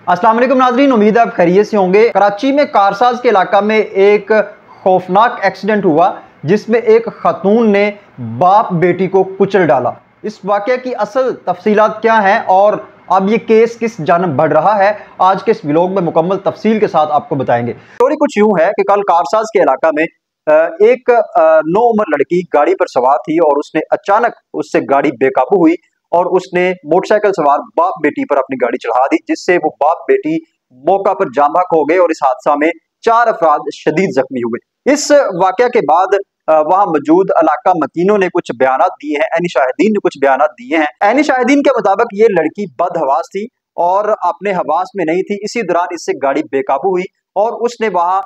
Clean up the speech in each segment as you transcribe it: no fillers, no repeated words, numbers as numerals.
अस्सलाम वालेकुम नाज़रीन, उम्मीद है आप खैरियत से होंगे। कराची में कारसाज के इलाका में एक खौफनाक एक्सीडेंट हुआ जिसमें एक खातून ने बाप बेटी को कुचल डाला। इस वाक़े की असल तफसीलात क्या हैं और अब ये केस किस जानब बढ़ रहा है, आज के इस व्लॉग में मुकम्मल तफसील के साथ आपको बताएंगे। स्टोरी कुछ यूं है कि कल कारसाज के इलाका में एक नौ उम्र लड़की गाड़ी पर सवार थी और उसने अचानक उससे गाड़ी बेकाबू हुई और उसने मोटरसाइकिल सवार बाप बेटी पर अपनी गाड़ी चढ़ा दी, जिससे वो बाप बेटी मौका पर जाम बहक हो गए और इस हादसा में 4 अफराद शदीद जख्मी हुए। इस वाकया के बाद वहां मौजूद इलाका मकीनों ने कुछ बयान दिए हैं, ऐनी शाहिदीन ने कुछ बयान दिए हैं। ऐनी शाहिदीन के मुताबिक ये लड़की बदहवास थी और अपने हवास में नहीं थी। इसी दौरान इससे गाड़ी बेकाबू हुई और उसने वहां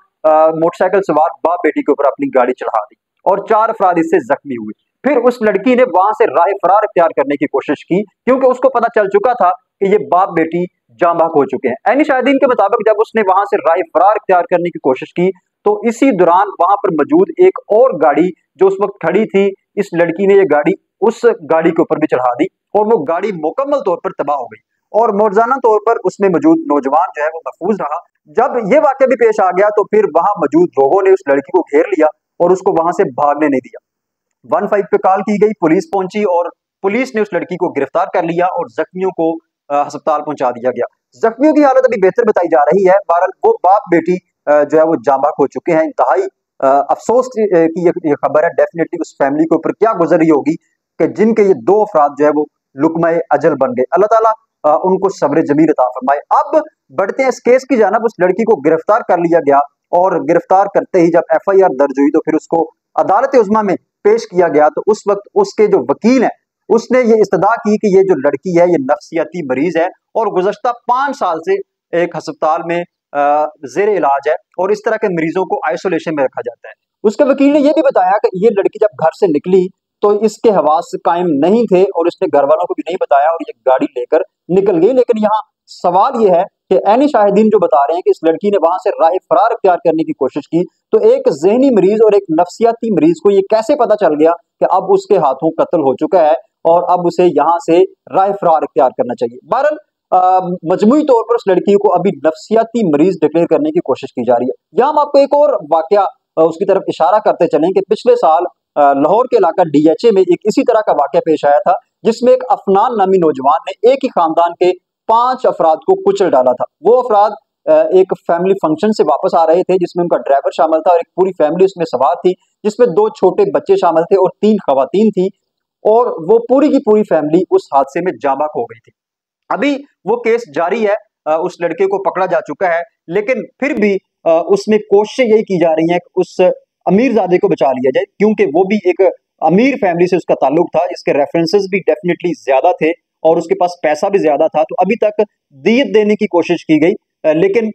मोटरसाइकिल सवार बाप बेटी के ऊपर अपनी गाड़ी चढ़ा दी और 4 अफराद इससे जख्मी हुए। फिर उस लड़की ने वहां से राह फरार इख्तियार करने की कोशिश की क्योंकि उसको पता चल चुका था कि ये बाप बेटी जाम बहक हो चुके हैं। ऐनी शाहिदीन के मुताबिक जब उसने वहां से राह फरार इख्तियार करने की कोशिश की तो इसी दौरान वहां पर मौजूद एक और गाड़ी जो उस वक्त खड़ी थी, इस लड़की ने ये गाड़ी उस गाड़ी के ऊपर भी चढ़ा दी और वो गाड़ी मुकम्मल तौर पर तबाह हो गई और मौजूदा तौर पर उसमें मौजूद नौजवान जो है वो महफूज रहा। जब ये वाकया भी पेश आ गया तो फिर वहां मौजूद लोगों ने उस लड़की को घेर लिया और उसको वहां से भागने नहीं दिया। 15 पे कॉल की गई, पुलिस पहुंची और पुलिस ने उस लड़की को गिरफ्तार कर लिया और जख्मियों को अस्पताल पहुंचा दिया गया। जख्मियों की हालत अभी बेहतर बताई जा रही है। बहरहाल वो बाप बेटी जो है वो जाम बहक हो चुके हैं। इंतहाई अफसोस की ये खबर है। डेफिनेटली उस फैमिली के ऊपर क्या गुजर रही होगी कि जिनके ये 2 अफराद जो है वो लुकमा अजल बन गए। अल्लाह ताला उनको सब्र जमील अता फरमाए। अब बढ़ते हैं इस केस की जानिब। उस लड़की को गिरफ्तार कर लिया गया और गिरफ्तार करते ही जब FIR दर्ज हुई तो फिर उसको अदालत उज़्मा में पेश किया गया तो उस वक्त उसके जो वकील है उसने ये इस्तदा की कि ये जो लड़की है ये नफ्सियाती मरीज है और गुज़श्ता 5 साल से एक अस्पताल में जेर इलाज है और इस तरह के मरीजों को आइसोलेशन में रखा जाता है। उसके वकील ने यह भी बताया कि ये लड़की जब घर से निकली तो इसके हवास कायम नहीं थे और इसने घर वालों को भी नहीं बताया और ये गाड़ी लेकर निकल गई। लेकिन यहाँ सवाल यह है कि ऐनी शाहिदीन जो बता रहे हैं कि इस लड़की ने वहां से राह फरार इख्तियार करने की कोशिश की, तो एक ज़हनी मरीज और एक नफ्सियाती मरीज को ये कैसे पता चल गया कि अब उसके हाथों कत्ल हो चुका है और अब उसे यहाँ से राह फरार इख्तियार करना चाहिए। बहरहाल मजमूई तौर पर उस लड़की को अभी नफ्सियाती मरीज डिक्लेयर करने की कोशिश की जा रही है। यहाँ हम आपको एक और वाकया उसकी तरफ इशारा करते चलें कि पिछले साल लाहौर के इलाका DHA में एक इसी तरह का वाकया पेश आया था जिसमें एक अफनान नामी नौजवान ने एक ही खानदान के 5 अफराद को कुचल डाला था। वो अफराद एक फैमिली फंक्शन से वापस आ रहे थे जिसमें उनका ड्राइवर शामिल था और एक पूरी फैमिली उसमें सवार थी जिसमें 2 छोटे बच्चे शामिल थे और 3 खवातीन थी और वो पूरी की पूरी फैमिली उस हादसे में जाम बहक हो गई थी। अभी वो केस जारी है, उस लड़के को पकड़ा जा चुका है लेकिन फिर भी उसमें कोशिशें यही की जा रही हैं कि उस अमीरजादे को बचा लिया जाए क्योंकि वो भी एक अमीर फैमिली से उसका ताल्लुक था, इसके रेफरेंसेस भी डेफिनेटली ज्यादा थे और उसके पास पैसा भी ज्यादा था। तो अभी तक दियत देने की कोशिश की गई लेकिन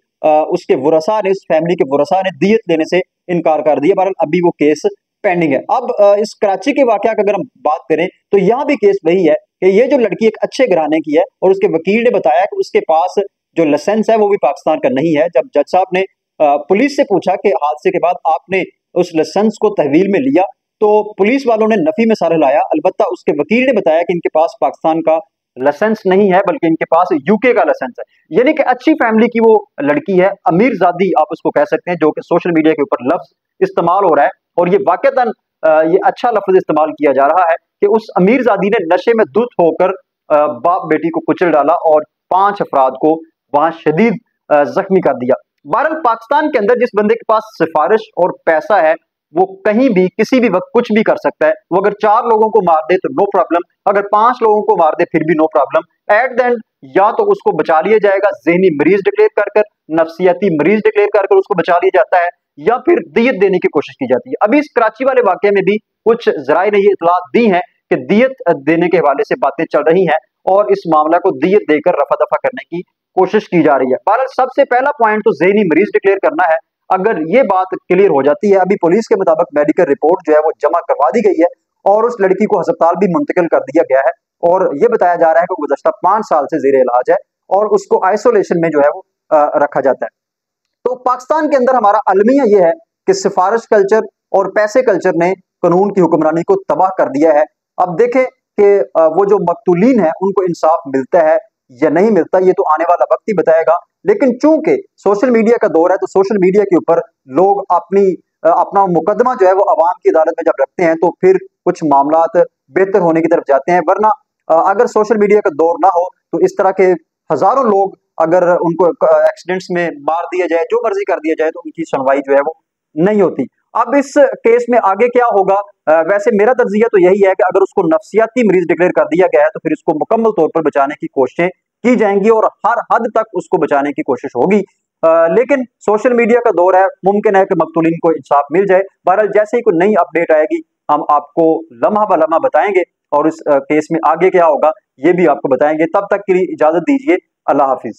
उसके वरसा ने, उस फैमिली के वरसा ने दियत देने से इनकार कर दिया। बहरहाल अभी वो केस पेंडिंग है। अब इस कराची के वाकया की अगर हम बात करें तो यहाँ भी केस वही है कि ये जो लड़की एक अच्छे घराने की है और उसके वकील ने बताया कि उसके पास जो लाइसेंस है वो भी पाकिस्तान का नहीं है। जब जज साहब ने पुलिस से पूछा कि हादसे के बाद आपने उस लाइसेंस को तहवील में लिया तो पुलिस वालों ने नफी में सर हिलाया। अलबत्ता उसके वकील ने बताया कि इनके पास पाकिस्तान का लाइसेंस नहीं है बल्कि इनके पास UK का लाइसेंस है। यानी कि अच्छी फैमिली की वो लड़की है, अमीरजादी आप उसको कह सकते हैं, जो कि सोशल मीडिया के ऊपर लफ्ज इस्तेमाल हो रहा है और ये वाकईतन ये अच्छा लफ्ज इस्तेमाल किया जा रहा है कि उस अमीरजादी ने नशे में धुत होकर बाप बेटी को कुचल डाला और 5 अफराद को वहां शदीद जख्मी कर दिया। बहरहाल पाकिस्तान के अंदर जिस बंदे के पास सिफारिश और पैसा है वो कहीं भी किसी भी वक्त कुछ भी कर सकता है। वो अगर 4 लोगों को मार दे तो नो प्रॉब्लम, अगर 5 लोगों को मार दे फिर भी no problem. At the end या तो उसको बचा लिया जाएगा, ज़हनी मरीज डिक्लेयर कर नफ्सियाती मरीज डिक्लेयर कर उसको बचा लिया जाता है या फिर दियत देने की कोशिश की जाती है। अभी इस कराची वाले वाकये में भी कुछ जराए ने ये इतला दी है कि दियत देने के हवाले से बातें चल रही हैं और इस मामला को दियत देकर रफा दफा करने की कोशिश की जा रही है। बहरहाल सबसे पहला पॉइंट तो ज़हनी मरीज डिक्लेयर करना है। अगर ये बात क्लियर हो जाती है, अभी पुलिस के मुताबिक मेडिकल रिपोर्ट जो है वो जमा करवा दी गई है और उस लड़की को अस्पताल भी मुंतकिल कर दिया गया है और ये बताया जा रहा है कि गुज़श्ता 5 साल से जेर इलाज है और उसको आइसोलेशन में जो है वो रखा जाता है। तो पाकिस्तान के अंदर हमारा अलमिया ये है कि सिफारिश कल्चर और पैसे कल्चर ने कानून की हुक्मरानी को तबाह कर दिया है। अब देखें कि वो जो मकतूलीन है उनको इंसाफ मिलता है या नहीं मिलता, ये तो आने वाला वक्त ही बताएगा। लेकिन चूंकि सोशल मीडिया का दौर है तो सोशल मीडिया के ऊपर लोग अपना मुकदमा जो है वो अवाम की अदालत में जब रखते हैं तो फिर कुछ मामलात बेहतर होने की तरफ जाते हैं। वरना अगर सोशल मीडिया का दौर ना हो तो इस तरह के हजारों लोग अगर उनको एक्सीडेंट्स में मार दिया जाए, जो मर्जी कर दिया जाए, तो उनकी सुनवाई जो है वो नहीं होती। अब इस केस में आगे क्या होगा? वैसे मेरा तर्जिया तो यही है कि अगर उसको नफ्सियाती मरीज डिक्लेयर कर दिया गया है तो फिर उसको मुकम्मल तौर पर बचाने की कोशिशें की जाएंगी और हर हद तक उसको बचाने की कोशिश होगी। लेकिन सोशल मीडिया का दौर है, मुमकिन है कि मकतूलिन को इंसाफ मिल जाए। बहरहाल जैसे ही कोई नई अपडेट आएगी हम आपको लम्हा ब लम्हा बताएंगे और इस केस में आगे क्या होगा ये भी आपको बताएंगे। तब तक के लिए इजाजत दीजिए। अल्लाह हाफिज।